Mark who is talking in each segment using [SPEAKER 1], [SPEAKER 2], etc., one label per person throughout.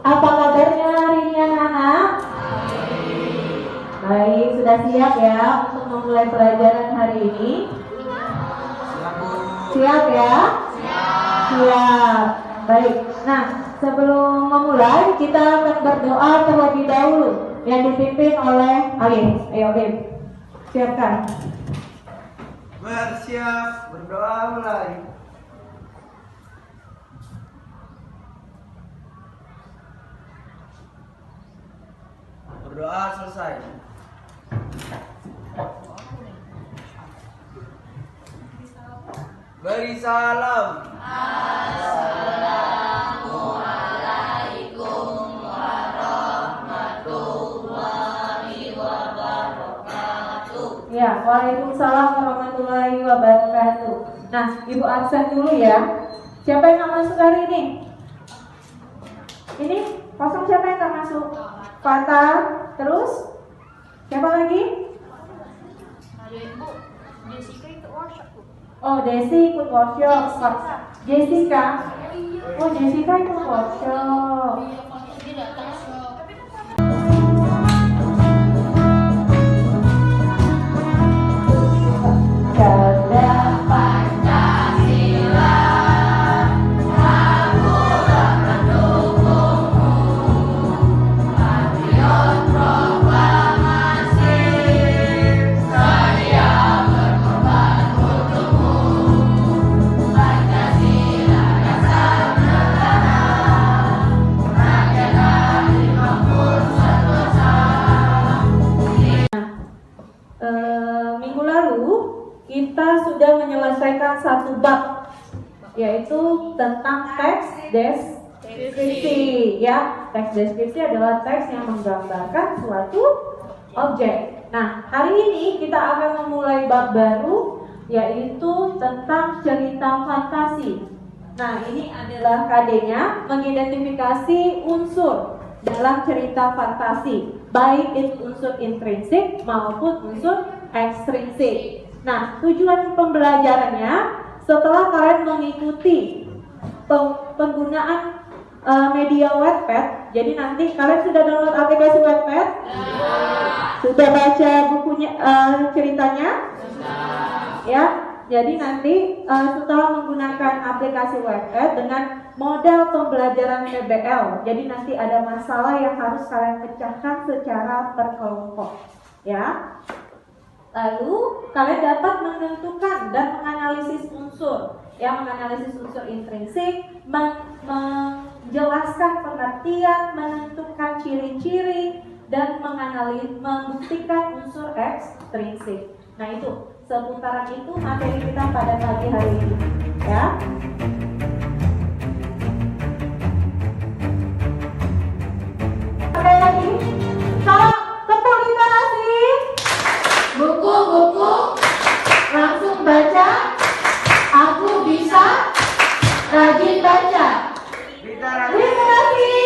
[SPEAKER 1] Apa kabarnya hari ini anak-anak? Baik, sudah siap ya untuk memulai pelajaran hari ini? Siap ya? Siap. Baik. Nah, sebelum memulai kita akan berdoa terlebih dahulu yang dipimpin oleh Alif. Ayo Alif, siapkan.
[SPEAKER 2] Bersiap, berdoa mulai. Berdoa selesai. Beri salam.
[SPEAKER 3] Assalamualaikum warahmatullahi wabarakatuh.
[SPEAKER 1] Ya, waalaikumsalam warahmatullahi wabarakatuh. Nah, Ibu absen dulu ya. Siapa yang nggak masuk hari ini? Ini kosong, siapa yang nggak masuk? Fata, terus siapa lagi?
[SPEAKER 3] Ada Ibu Jessica ikut workshop, Bu.
[SPEAKER 1] Oh, Desi ikut workshop. Jessica. Oh, Jessica ikut workshop.
[SPEAKER 3] Dia datang workshop.
[SPEAKER 1] Karena
[SPEAKER 3] Pancasila, aku mendukungmu. Patriot proklamasi, saya berkorban untukmu. Pancasila dasar negara, rakyat adil makmur sentosa.
[SPEAKER 1] minggu lalu kita sudah menyelesaikan satu bab, yaitu tentang teks deskripsi. Ya, teks deskripsi adalah teks yang menggambarkan suatu objek. Nah, hari ini kita akan memulai bab baru, yaitu tentang cerita fantasi. Nah, ini adalah KD-nya, mengidentifikasi unsur dalam cerita fantasi, baik itu unsur intrinsik maupun unsur ekstrinsik. Nah, tujuan pembelajarannya setelah kalian mengikuti penggunaan media Wattpad. Jadi nanti kalian sudah download aplikasi Wattpad? Sudah baca bukunya, ceritanya? Ya. Jadi nanti setelah menggunakan aplikasi Wattpad dengan model pembelajaran PBL, jadi nanti ada masalah yang harus kalian pecahkan secara berkelompok, ya. Lalu kalian dapat menentukan dan menganalisis unsur, ya, menganalisis unsur intrinsik, menjelaskan pengertian, menentukan ciri-ciri, dan membuktikan unsur ekstrinsik. Nah, itu seputaran itu materi kita pada pagi hari ini, ya. Sekali lagi, salam tepuk literasi.
[SPEAKER 3] Buku-buku
[SPEAKER 1] Langsung baca.
[SPEAKER 3] aku bisa rajin baca.
[SPEAKER 2] Literasi.
[SPEAKER 1] Literasi.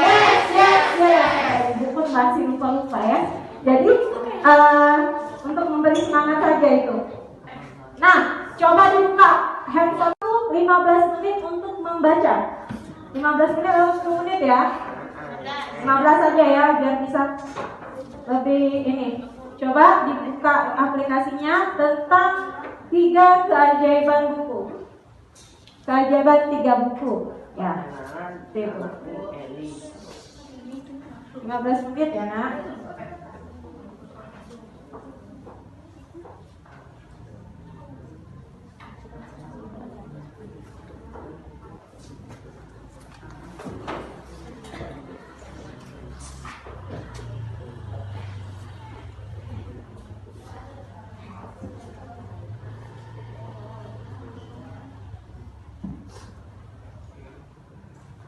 [SPEAKER 3] Yes, yes, yes.
[SPEAKER 1] Buku masih lupa-lupa ya. Jadi untuk memberi semangat saja itu. Nah, coba dibuka handphone 15 menit untuk membaca. 15 menit atau 10 menit ya. 15 saja ya, biar bisa lebih ini. Coba dibuka aplikasinya tentang 3 keajaiban buku. Keajaiban 3 buku. Ya, itu. 15 menit ya, Nak.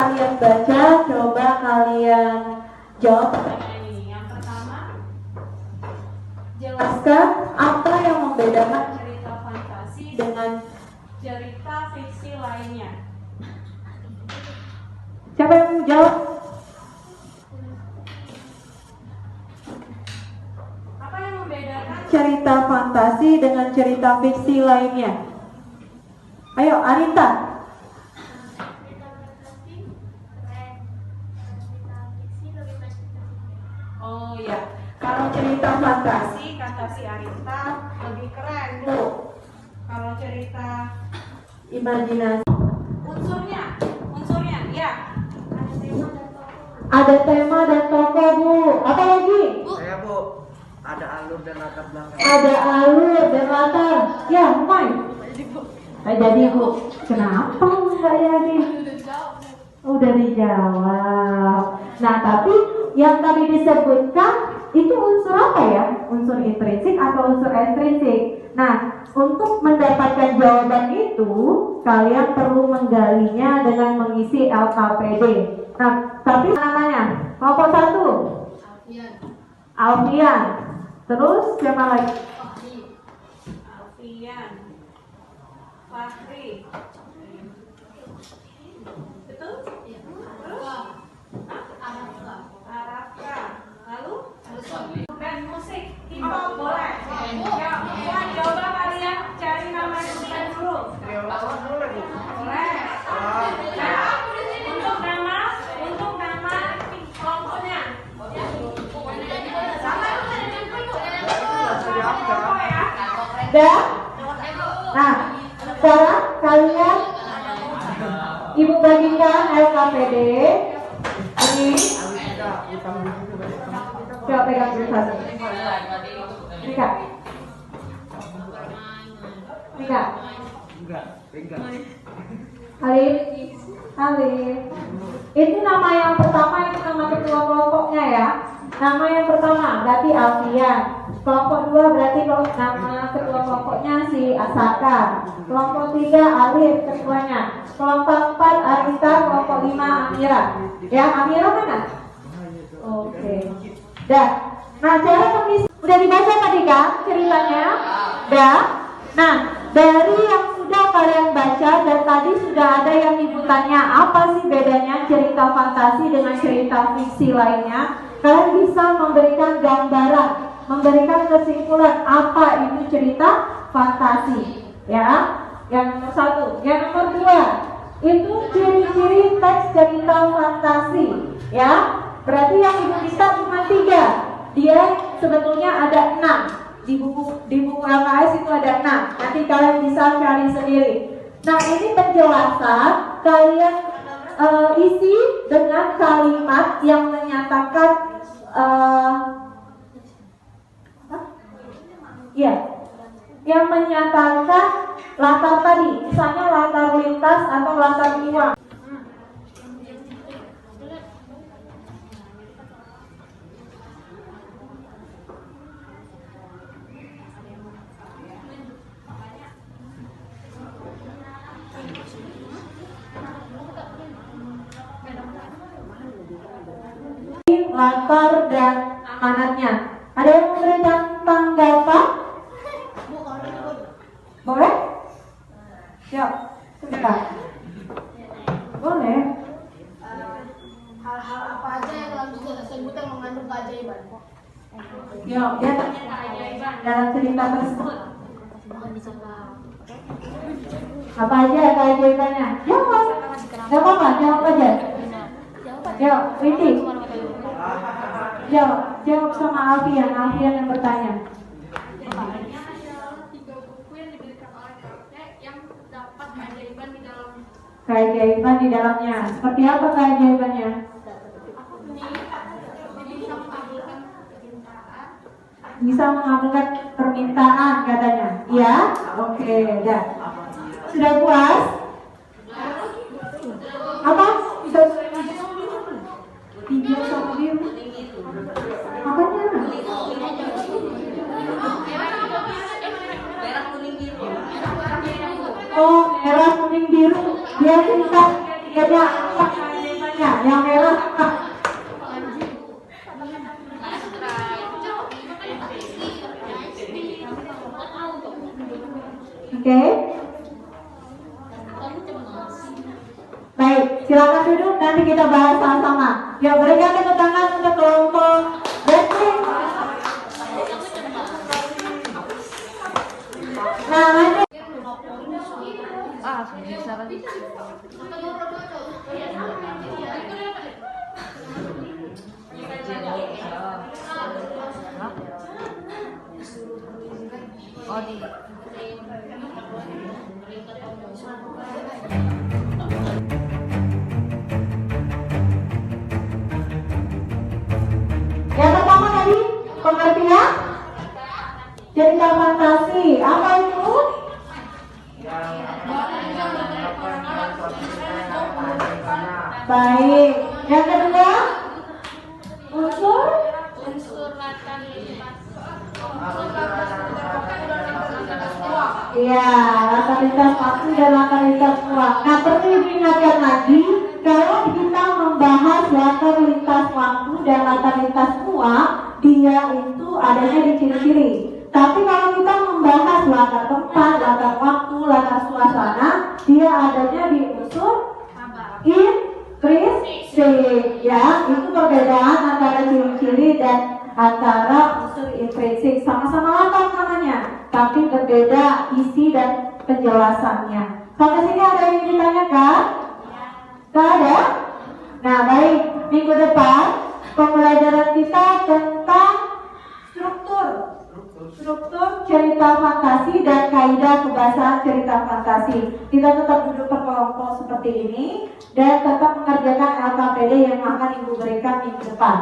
[SPEAKER 1] Kalian baca, coba kalian jawab pertanyaan ini. Yang pertama, jelaskan apa yang membedakan cerita fantasi dengan cerita fiksi lainnya. Siapa yang mau jawab? Apa yang membedakan cerita fantasi dengan cerita fiksi lainnya? Ayo, Arita. Oh ya, kalau cerita fantasi kata si Arita lebih keren Bu. Kalau cerita imajinasi unsurnya ya. Ada tema dan tokoh Bu. Apa lagi?
[SPEAKER 2] Saya Bu, ada alur dan latar belakang.
[SPEAKER 1] Ada alur dan latar. Ya, Mai. Nggak jadi Bu. Kenapa nggak jadi? Udah dijawab. Nah, tapi yang tadi disebutkan itu unsur apa ya? Unsur intrinsik atau unsur ekstrinsik? Nah, untuk mendapatkan jawaban itu, kalian perlu menggalinya dengan mengisi LKPD. Nah, tapi namanya kelompok 1 Alfian. Terus siapa lagi? Alfian, Fahri. Betul? Terus? Arafka. Lalu? Band musik, hip-hop boleh? Ya, coba kalian cari nama band dulu. Boleh. Nah, untuk nama kelompoknya. Udah? Nah, sekarang kalian Ibu bagikan LKPD ini. Coba pegang dulu satu. Ini Kak. Ini Kak.
[SPEAKER 2] Enggak, pegang.
[SPEAKER 1] Alif. Itu nama yang pertama, itu nama ketua kelompoknya ya. Nama yang pertama berarti Alfian. Kelompok 2 berarti nama ketua kelompoknya si Asaka. Kelompok 3 Alif ketuanya. Kelompok 4 Arita. Kelompok 5 Amira. Ya, Amira mana? Oke. Dah. Nah, cara pengisi udah dibaca tadi kan ceritanya? Dah. Nah, dari yang sudah kalian baca dan tadi sudah ada yang ibu tanya apa sih bedanya cerita fantasi dengan cerita fiksi lainnya, kalian bisa memberikan gambaran, memberikan kesimpulan apa itu cerita fantasi, ya. Yang nomor 1, yang nomor 2 itu ciri-ciri teks cerita fantasi, ya. Berarti yang ibu minta cuma 3, dia sebetulnya ada 6. Di buku LKS itu ada 6. Nanti kalian bisa cari sendiri. Nah, ini penjelasan kalian isi dengan kalimat yang menyatakan yang menyatakan latar tadi, misalnya latar lintas atau latar uang. Latar dan amanatnya. Ada yang memberikan tanggapan? Boleh? Yuk, sebentar. Boleh.
[SPEAKER 3] Hal-hal apa aja yang dalam cerita tersebut yang mengandung keajaiban?
[SPEAKER 1] Yuk, dia tanya keajaiban dalam cerita tersebut. Apa aja keajaibannya? Jawab. Gak apa-apa, jawab aja. Yuk, Riti. Jawab sama Alfian yang bertanya.
[SPEAKER 3] Adanya adalah 3 buku yang diberikan oleh kakek yang terdapat keajaiban di dalamnya.
[SPEAKER 1] Keajaiban di dalamnya. Seperti apa keajaibannya? Bisa mengabulkan permintaan katanya. Iya? Oke, dah. Sudah puas? Apa? Tiga sama biru. Apanya? Oh, merah, kuning, biru. Dia cerita tiganya apa keajaibannya? Yang merah apa? Oke. Baik. silakan duduk, nanti kita bahas sama-sama. Ya, berikan tepuk tangan untuk kelompok Blackpink. Nah, lanjut.
[SPEAKER 3] bisa kan? Oh di
[SPEAKER 1] yang pertama tadi pengertian cerita fantasi. Apa itu? Baik. Yang kedua unsur
[SPEAKER 3] latar lintas.
[SPEAKER 1] iya, latar lintas waktu dan latar lintas ruang. Nah, perlu diingatkan lagi kalau kita membahas latar lintas waktu dan latar lintas ruang, dia itu adanya di ciri-ciri. Tapi kalau kita membahas latar tempat, latar waktu, latar suasana, dia adanya di unsur intrinsik. Ya, itu perbedaan antara ciri-ciri dan antara unsur intrinsik. Sama-sama latar namanya, tapi berbeda isi dan penjelasannya. Sampai sini ada yang ditanyakan? Tidak ada? Nah, baik. Minggu depan pembelajaran kita tentang struktur cerita fantasi dan kaidah kebahasan cerita fantasi. Kita tetap duduk per kelompok seperti ini dan tetap mengerjakan LKPD yang akan Ibu berikan minggu depan.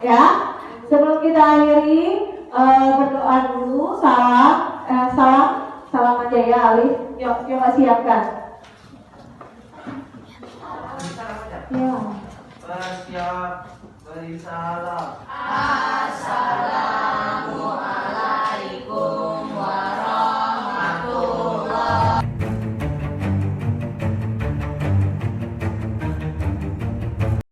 [SPEAKER 1] Ya, sebelum kita akhiri berdoa dulu. Salam aja ya, Alif. Yuk siapkan. Ya.
[SPEAKER 2] Bersiap, beri salam.
[SPEAKER 3] Assalam.